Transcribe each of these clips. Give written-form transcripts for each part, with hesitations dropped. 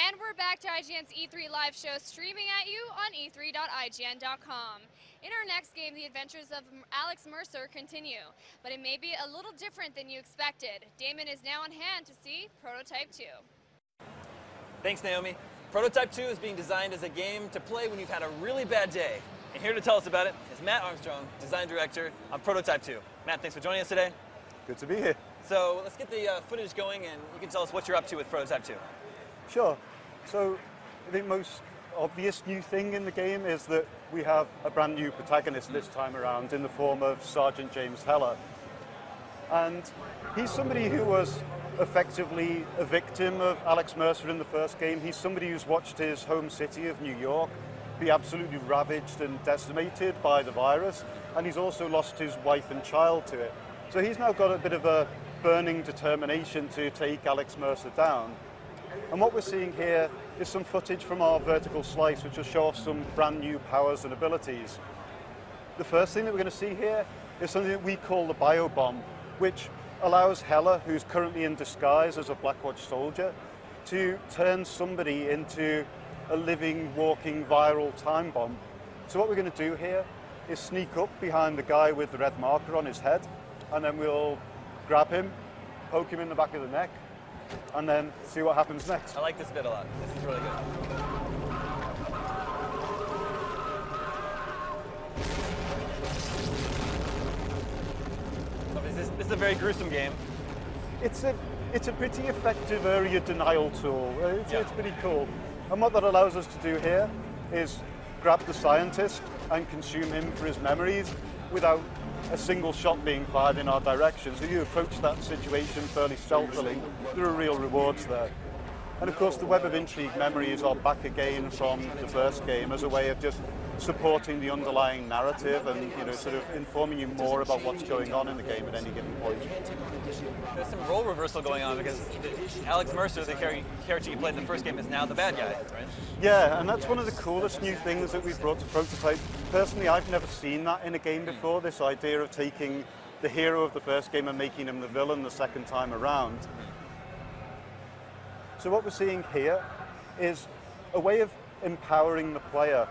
And we're back to IGN's E3 live show, streaming at you on e3.ign.com. In our next game, the adventures of Alex Mercer continue, but it may be a little different than you expected. Damon is now on hand to see Prototype 2. Thanks, Naomi. Prototype 2 is being designed as a game to play when you've had a really bad day. And here to tell us about it is Matt Armstrong, design director on Prototype 2. Matt, thanks for joining us today. Good to be here. So let's get the footage going, and you can tell us what you're up to with Prototype 2. Sure. So the most obvious new thing in the game is that we have a brand new protagonist this time around in the form of Sergeant James Heller. And he's somebody who was effectively a victim of Alex Mercer in the first game. He's somebody who's watched his home city of New York be absolutely ravaged and decimated by the virus, and he's also lost his wife and child to it. So he's now got a bit of a burning determination to take Alex Mercer down. And what we're seeing here is some footage from our vertical slice, which will show off some brand new powers and abilities. The first thing that we're going to see here is something that we call the biobomb, which allows Heller, who's currently in disguise as a Blackwatch soldier, to turn somebody into a living, walking, viral time bomb. So what we're going to do here is sneak up behind the guy with the red marker on his head, and then we'll grab him, poke him in the back of the neck, and then see what happens next. I like this bit a lot. This is really good. So this is a very gruesome game. It's a pretty effective area denial tool. It's pretty cool. And what that allows us to do here is grab the scientist and consume him for his memories without a single shot being fired in our direction. So you approach that situation fairly stealthily. There are real rewards there. And of course the Web of Intrigue memories are back again from the first game as a way of just supporting the underlying narrative and sort of informing you more about what's going on in the game at any given point. There's some role reversal going on because Alex Mercer, the character you played in the first game, is now the bad guy, right? Yeah, and that's one of the coolest new things that we've brought to Prototype. Personally, I've never seen that in a game before, this idea of taking the hero of the first game and making him the villain the second time around. So what we're seeing here is a way of empowering the player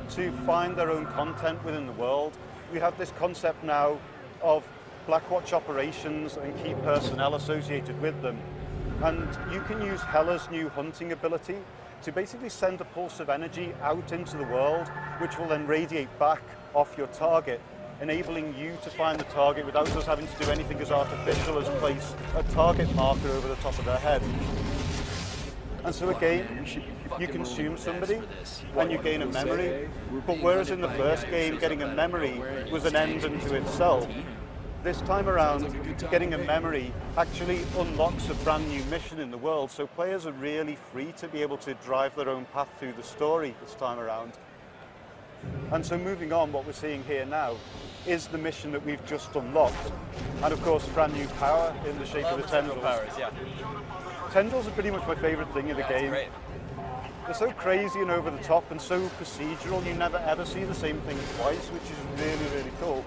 to find their own content within the world. We have this concept now of Blackwatch operations and key personnel associated with them. And you can use Heller's new hunting ability to basically send a pulse of energy out into the world, which will then radiate back off your target, enabling you to find the target without us having to do anything as artificial as place a target marker over the top of their head. And so again, you consume somebody and you gain a memory, but whereas in the first game getting a memory was an end unto itself, this time around getting a memory actually unlocks a brand new mission in the world, so players are really free to be able to drive their own path through the story this time around. And so moving on, what we're seeing here now is the mission that we've just unlocked, and of course brand new power in the shape of the tendrils. Powers, yeah. Tendrils are pretty much my favorite thing in the game. Great. They're so crazy and over the top and so procedural, you never ever see the same thing twice, which is really, really cool.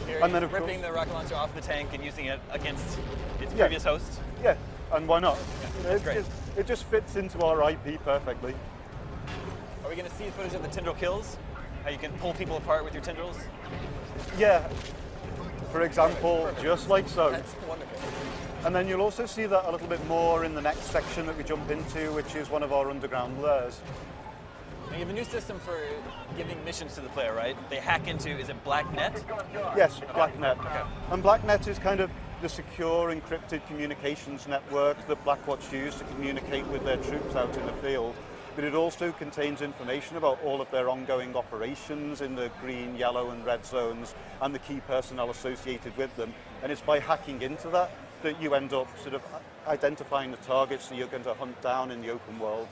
Here And then ripping the rocket launcher off the tank and using it against its previous host. Yeah, and why not? Yeah, that's great. It just fits into our IP perfectly. Are we going to see footage of the tendril kills? How you can pull people apart with your tendrils? Yeah, for example, just like so. That's wonderful. And then you'll also see that a little bit more in the next section that we jump into, which is one of our underground lairs. Now you have a new system for giving missions to the player, right? They hack into, is it BlackNet? Yes, BlackNet. Okay. And BlackNet is kind of the secure encrypted communications network that Blackwatch use to communicate with their troops out in the field. But it also contains information about all of their ongoing operations in the green, yellow and red zones and the key personnel associated with them. And it's by hacking into that that you end up sort of identifying the targets that you're going to hunt down in the open world.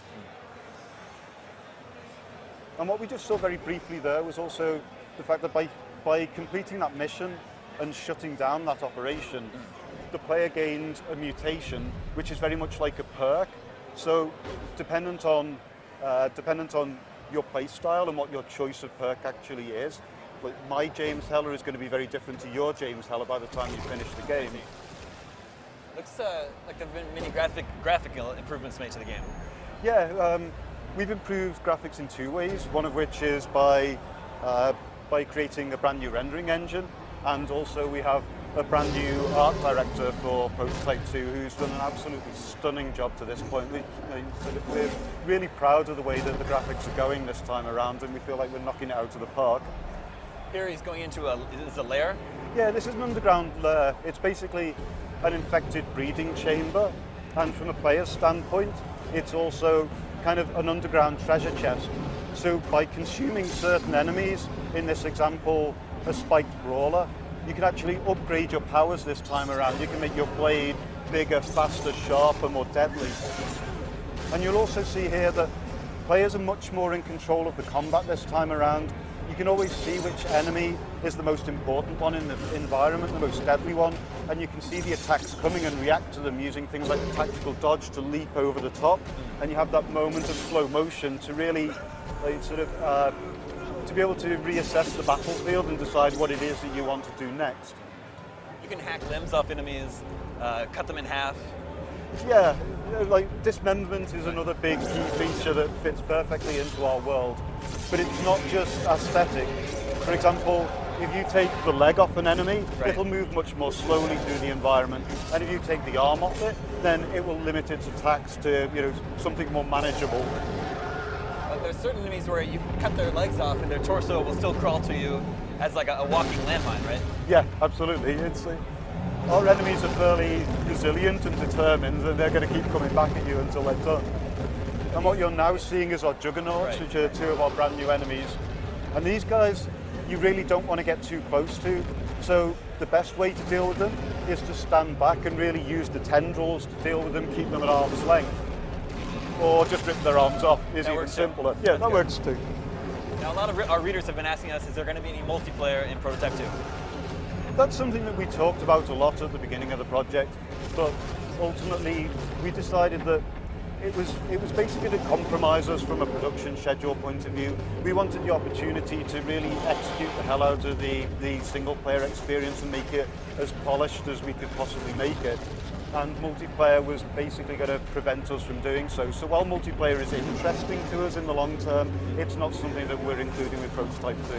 And what we just saw very briefly there was also the fact that by completing that mission and shutting down that operation, the player gained a mutation, which is very much like a perk. So dependent on your play style and what your choice of perk actually is, but my James Heller is going to be very different to your James Heller by the time you finish the game. Looks like there have been many graphical improvements made to the game. Yeah, we've improved graphics in two ways. One of which is by creating a brand new rendering engine, and also we have a brand new art director for Prototype 2 who's done an absolutely stunning job to this point. We're really proud of the way that the graphics are going this time around, and we feel like we're knocking it out of the park. Here he's going into a lair? Yeah, this is an underground lair. It's basically an infected breeding chamber, and from a player's standpoint, it's also kind of an underground treasure chest. So by consuming certain enemies, in this example, a spiked brawler, you can actually upgrade your powers this time around. You can make your blade bigger, faster, sharper, more deadly. And you'll also see here that players are much more in control of the combat this time around. You can always see which enemy is the most important one in the environment, the most deadly one, and you can see the attacks coming and react to them using things like the tactical dodge to leap over the top, and you have that moment of slow motion to really to be able to reassess the battlefield and decide what it is that you want to do next. You can hack limbs off enemies, cut them in half. Yeah, like dismemberment is another big key feature that fits perfectly into our world. But it's not just aesthetic. For example, if you take the leg off an enemy, it'll move much more slowly through the environment. And if you take the arm off it, then it will limit its attacks to something more manageable. But there's certain enemies where you cut their legs off and their torso will still crawl to you as like a walking landmine, right? Yeah, absolutely. Our enemies are fairly resilient and determined, and they're going to keep coming back at you until they're done. And what you're now seeing is our Juggernauts, which are two of our brand new enemies. And these guys, you really don't want to get too close to. So the best way to deal with them is to stand back and really use the tendrils to deal with them, keep them at arm's length. Or just rip their arms off is even simpler. Yeah, that works too. Now, a lot of our readers have been asking us, is there going to be any multiplayer in Prototype 2? That's something that we talked about a lot at the beginning of the project, but ultimately we decided that it was basically to compromise us from a production schedule point of view. We wanted the opportunity to really execute the hell out of the single player experience and make it as polished as we could possibly make it. And multiplayer was basically going to prevent us from doing so. So while multiplayer is interesting to us in the long term, it's not something that we're including with Prototype 2.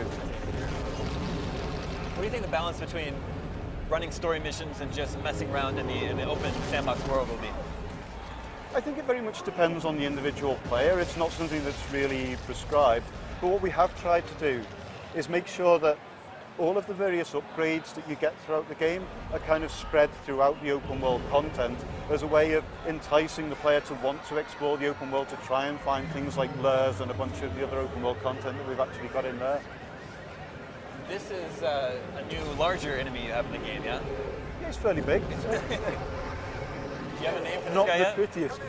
What do you think the balance between running story missions and just messing around in the open sandbox world will be? I think it very much depends on the individual player. It's not something that's really prescribed. But what we have tried to do is make sure that all of the various upgrades that you get throughout the game are kind of spread throughout the open world content as a way of enticing the player to want to explore the open world, to try and find things like lures and a bunch of the other open world content that we've actually got in there. This is a new, larger enemy you have in the game, yeah? Yeah, it's fairly big. Do you have a name for this Not guy the yet? prettiest.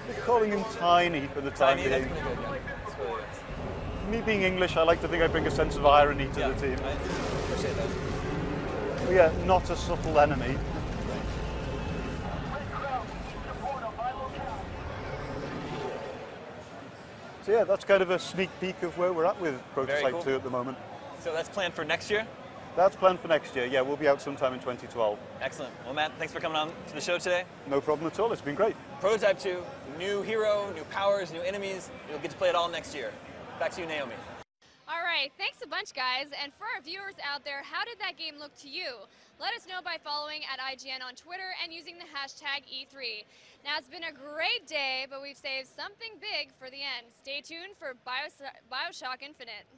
We're calling him Tiny for the time Tiny, that's being. pretty good, yeah. That's really good. Me being English, I like to think I bring a sense of irony to the team. I appreciate that. But yeah, not a subtle enemy. So yeah, that's kind of a sneak peek of where we're at with Prototype cool. 2 at the moment. So that's planned for next year? That's planned for next year. Yeah, we'll be out sometime in 2012. Excellent. Well, Matt, thanks for coming on to the show today. No problem at all. It's been great. Prototype 2, new hero, new powers, new enemies. You'll get to play it all next year. Back to you, Naomi. All right, thanks a bunch, guys. And for our viewers out there, how did that game look to you? Let us know by following @IGN on Twitter and using the hashtag E3. Now, it's been a great day, but we've saved something big for the end. Stay tuned for BioShock Infinite.